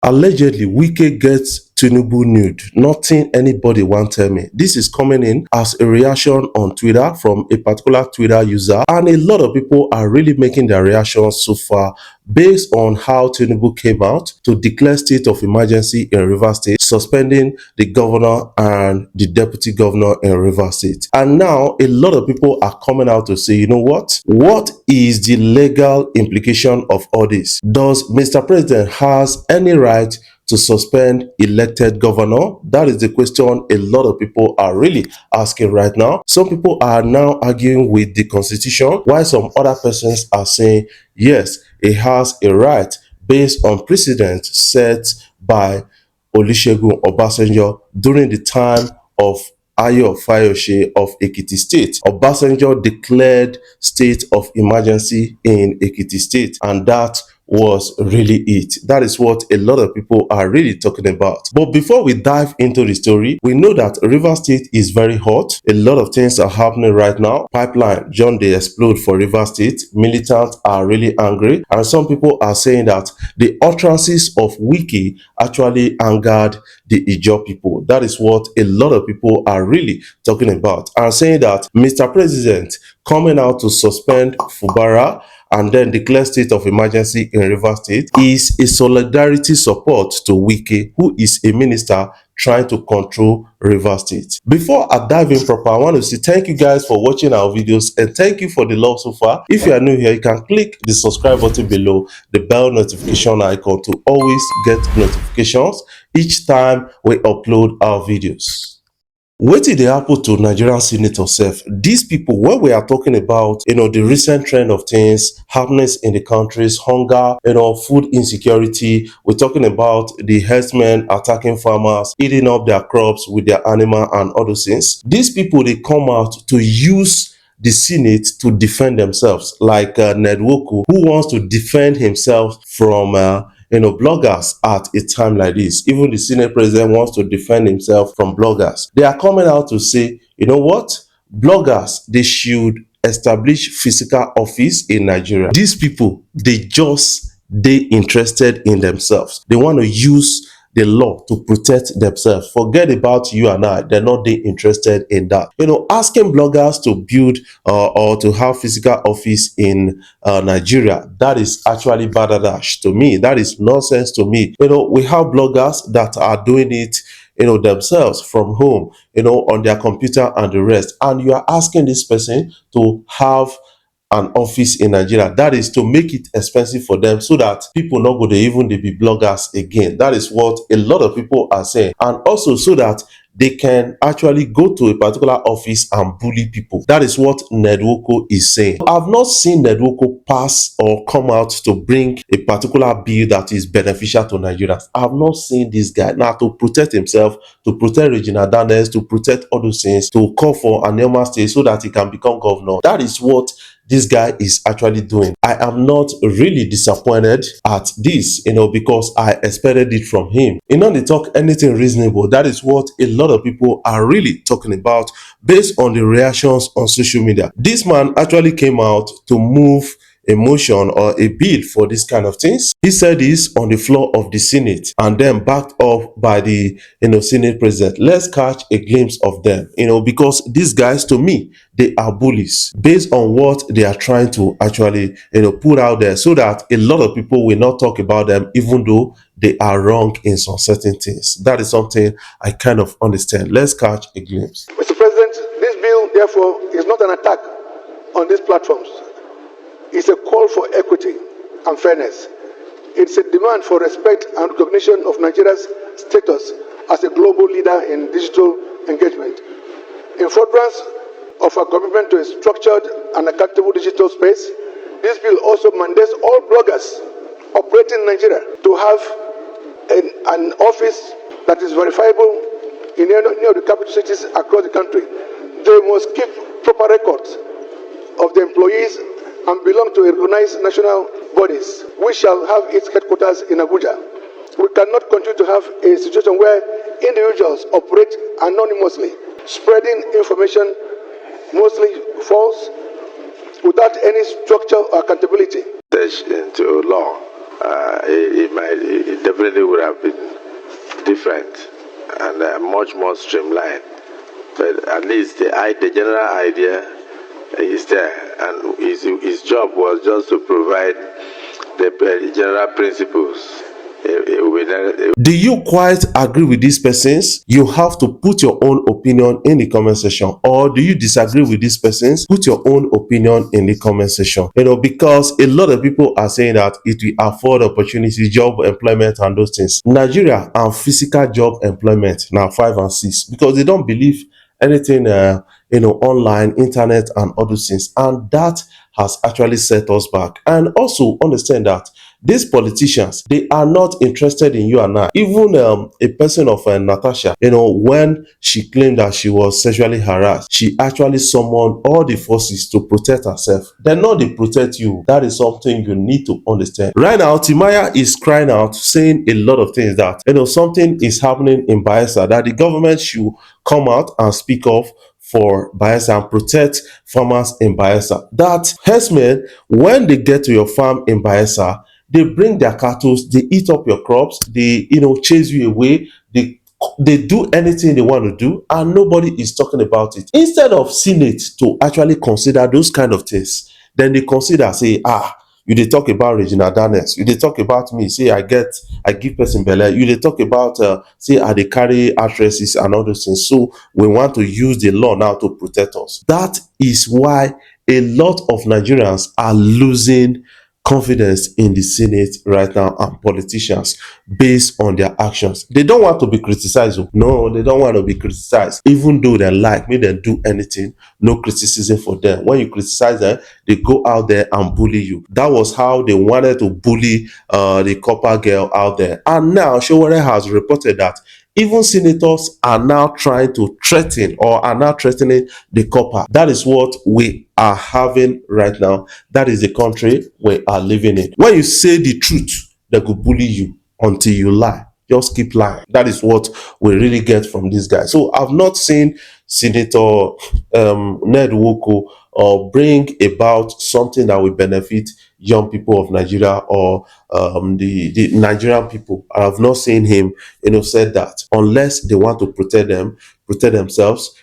Allegedly, Wike gets Tinubu nude. Nothing anybody want tell me. This is coming in as a reaction on Twitter from a particular Twitter user, and a lot of people are really making their reactions so far based on how Tinubu came out to declare state of emergency in Rivers State, suspending the governor and the deputy governor in Rivers State. And now a lot of people are coming out to say, you know what? What is the legal implication of all this? Does Mr. President has any right to suspend elected governor? That is the question a lot of people are really asking right now. Some people are now arguing with the constitution, while some other persons are saying, yes, it has a right based on precedent set by Olusegun Obasanjo during the time of Ayo Fayose of Ekiti State. Obasanjo declared state of emergency in Ekiti State, and that was really it. That is what a lot of people are really talking about. But before we dive into the story, we know that Rivers State is very hot. A lot of things are happening right now. Pipeline, John, they explode for Rivers State. Militants are really angry, and some people are saying that the utterances of Wike actually angered the Ijaw people. That is what a lot of people are really talking about, and saying that Mr. President coming out to suspend Fubara and then declare state of emergency in Rivers State is a solidarity support to Wike, who is a minister trying to control Rivers State. Before I dive in proper, I want to say thank you guys for watching our videos, and thank you for the love so far. If you are new here, you can click the subscribe button below, the bell notification icon, to always get notifications each time we upload our videos. Wetin dey happen to Nigerian senators sef? These people, when we are talking about, the recent trend of things happening in the countries, hunger, food insecurity, we're talking about the herdsmen attacking farmers, eating up their crops with their animal and other things. These people, they come out to use the Senate to defend themselves, like Ned Woku, who wants to defend himself from bloggers at a time like this. Even the Senate president wants to defend himself from bloggers. They are coming out to say, you know what? Bloggers, they should establish physical office in Nigeria. These people, they interested in themselves. They want to use the law to protect themselves. Forget about you and I. They're not interested in that. Asking bloggers to build or to have physical office in Nigeria, that is actually badadash to me. That is nonsense to me. We have bloggers that are doing it themselves from home, on their computer and the rest. And you are asking this person to have an office in Nigeria. That is to make it expensive for them, so that people not go to even be bloggers again. That is what a lot of people are saying. And also so that they can actually go to a particular office and bully people. That is what Ned Nwoko is saying. I've not seen Ned Nwoko pass or come out to bring a particular bill that is beneficial to Nigerians. I've not seen this guy now to protect himself, to protect Regina Daniels, to protect other things, to call for an normal state so that he can become governor. That is what this guy is actually doing. I am not really disappointed at this, because I expected it from him. They talk anything reasonable. That is what a lot of people are really talking about based on the reactions on social media. This man actually came out to move a motion or a bill for this kind of things. He said this on the floor of the Senate, and then backed up by the Senate president. Let's catch a glimpse of them, because these guys, to me, they are bullies based on what they are trying to actually put out there, so that a lot of people will not talk about them, even though they are wrong in some certain things. That is something I kind of understand. Let's catch a glimpse. Mr. President, this bill, therefore, is not an attack on these platforms. It's a call for equity and fairness. It's a demand for respect and recognition of Nigeria's status as a global leader in digital engagement. In furtherance of our commitment to a structured and accountable digital space, this bill also mandates all bloggers operating in Nigeria to have an office that is verifiable in any of the capital cities across the country. They must keep proper records of the employees and belong to recognized national bodies, which shall have its headquarters in Abuja. We cannot continue to have a situation where individuals operate anonymously, spreading information mostly false, without any structure or accountability. Into law it definitely would have been different and much more streamlined. But at least the general idea is there, and his job was just to provide the general principles. Do you quite agree with these persons? You have to put your own opinion in the comment section. Or do you disagree with these persons? Put your own opinion in the comment section. Because a lot of people are saying that it will afford opportunity, job employment, and those things. Nigeria and physical job employment now 5 and 6 because they don't believe anything online, internet, and all those things, and that has actually set us back. And also understand that these politicians, they are not interested in you and I. Even a person of Natasha, when she claimed that she was sexually harassed, she actually summoned all the forces to protect herself. They're not they protect you. That is something you need to understand. Right now, Timaya is crying out, saying a lot of things that something is happening in Bayelsa, that the government should come out and speak of for Bayelsa and protect farmers in Bayelsa. That herdsmen, when they get to your farm in Bayelsa, they bring their cattle, they eat up your crops, they chase you away, they do anything they want to do, and nobody is talking about it. Instead of Senate to actually consider those kind of things, then they consider, say, you dey talk about Regina Daniels, you dey talk about me, say I give person belle, you dey talk about say I dey carry actresses and all those things, so we want to use the law now to protect us. That is why a lot of Nigerians are losing confidence in the Senate right now and politicians based on their actions. They don't want to be criticized. No, they don't want to be criticized. Even though they make them do anything, no criticism for them. When you criticize them, they go out there and bully you. That was how they wanted to bully the copper girl out there. And now Showore has reported that even senators are now trying to threaten or are now threatening the copper. That is what we are having right now. That is the country we are living in. When you say the truth, they will bully you until you lie. Just keep lying. That is what we really get from this guy. So I've not seen Senator Ned Nwoko bring about something that will benefit young people of Nigeria or the Nigerian people. I have not seen him, said that, unless they want to protect themselves,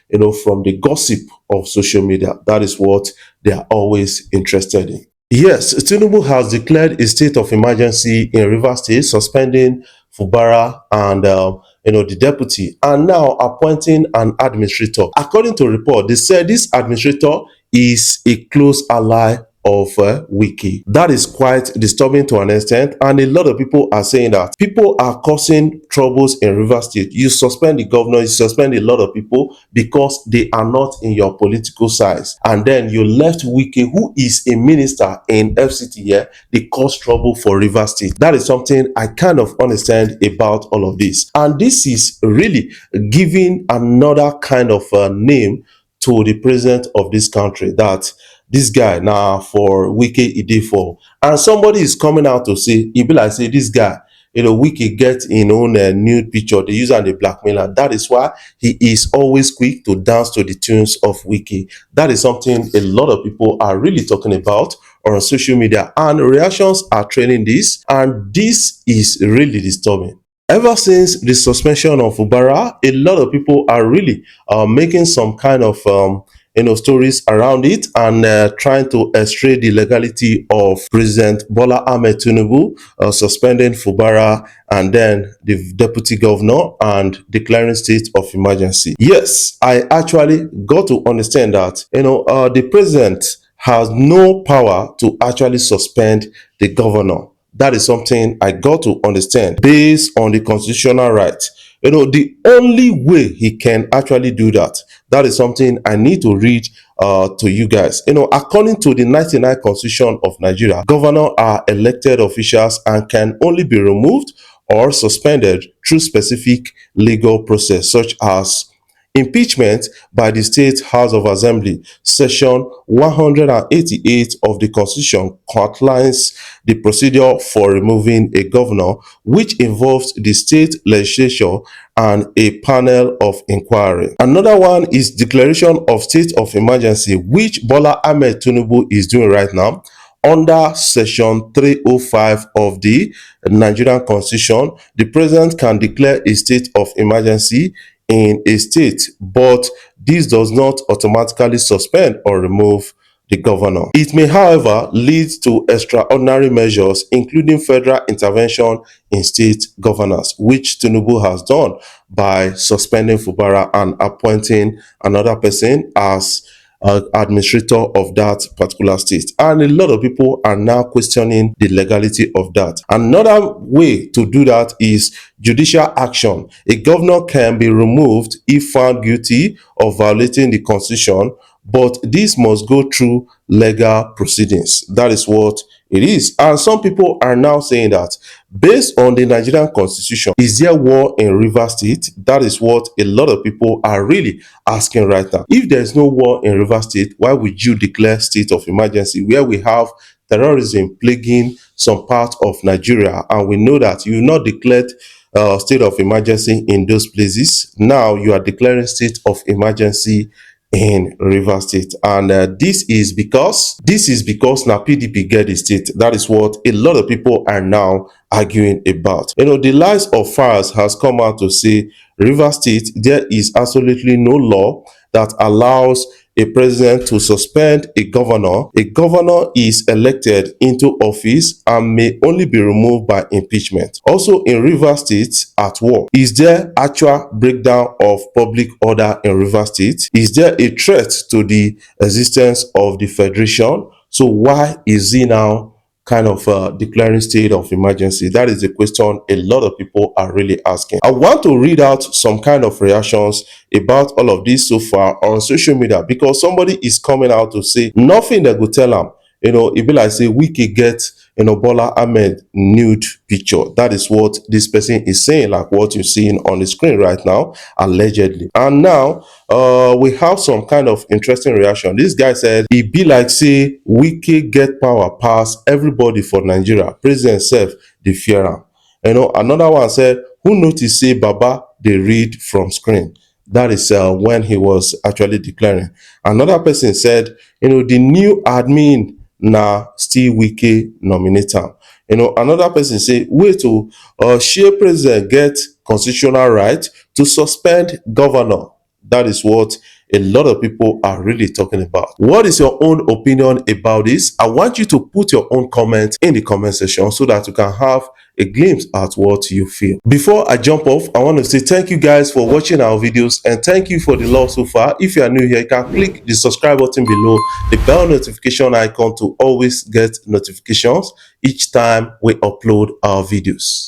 from the gossip of social media. That is what they are always interested in. Yes, Tinubu has declared a state of emergency in Rivers State, suspending Fubara and the deputy, and now appointing an administrator. According to report, they said this administrator is a close ally of Wike. That is quite disturbing to an extent, and a lot of people are saying that people are causing troubles in Rivers State. You suspend the governor, you suspend a lot of people because they are not in your political size, and then you left Wike, who is a minister in FCT here, they cause trouble for Rivers State. That is something I kind of understand about all of this, and this is really giving another kind of name to the president of this country, that this guy now for Wike e dey for, and somebody is coming out to say, e be like say this guy, Wike get in own nude picture, they use am dey blackmail. That is why he is always quick to dance to the tunes of Wike. That is something a lot of people are really talking about on social media, and reactions are trailing this, and this is really disturbing. Ever since the suspension of Ubara, a lot of people are really making some kind of stories around it, and trying to estray the legality of President Bola Ahmed Tinubu suspending Fubara and then the deputy governor and declaring state of emergency. Yes, I actually got to understand that the president has no power to actually suspend the governor. That is something I got to understand based on the constitutional right. The only way he can actually do that, that is something I need to read to you guys. According to the 99 Constitution of Nigeria, governors are elected officials and can only be removed or suspended through specific legal process, such as impeachment by the State House of Assembly. Section 188 of the Constitution outlines the procedure for removing a governor, which involves the state legislature and a panel of inquiry. Another one is declaration of state of emergency, which Bola Ahmed Tinubu is doing right now. under section 305 of the Nigerian Constitution, the president can declare a state of emergency in a state, but this does not automatically suspend or remove the governor. It may, however, lead to extraordinary measures, including federal intervention in state governors, which Tinubu has done by suspending Fubara and appointing another person as administrator of that particular state. And a lot of people are now questioning the legality of that. Another way to do that is judicial action. A governor can be removed if found guilty of violating the constitution, but this must go through legal proceedings. That is what it is. And some people are now saying that based on the Nigerian constitution, is there war in Rivers State? That is what a lot of people are really asking right now. If there is no war in Rivers State, why would you declare state of emergency where we have terrorism plaguing some part of Nigeria? And we know that you not declared state of emergency in those places. Now you are declaring state of emergency in Rivers State, and this is because now PDP get the state. That is what a lot of people are now arguing about. The lies of Faras has come out to say Rivers State, there is absolutely no law that allows a president to suspend a governor. A governor is elected into office and may only be removed by impeachment. Also in Rivers State at war, is there actual breakdown of public order in Rivers State? Is there a threat to the existence of the federation? So why is he now kind of declaring state of emergency? That is a question a lot of people are really asking. I want to read out some kind of reactions about all of this so far on social media, because somebody is coming out to say nothing that could tell him, it be like say Wike get Bola Ahmed nude picture. That is what this person is saying, like what you're seeing on the screen right now, allegedly. And now we have some kind of interesting reaction. This guy said e be like say Wike get power pass everybody for Nigeria. President self dey fear am. Another one said, who notice say Baba dey read from screen? That is when he was actually declaring. Another person said, the new admin na still Wike nominate am. Another person say, wait to share president get constitutional right to suspend governor. That is what a lot of people are really talking about. What is your own opinion about this? I want you to put your own comment in the comment section so that you can have a glimpse at what you feel. Before I jump off, I want to say thank you guys for watching our videos and thank you for the love so far. If you are new here, you can click the subscribe button below, the bell notification icon to always get notifications each time we upload our videos.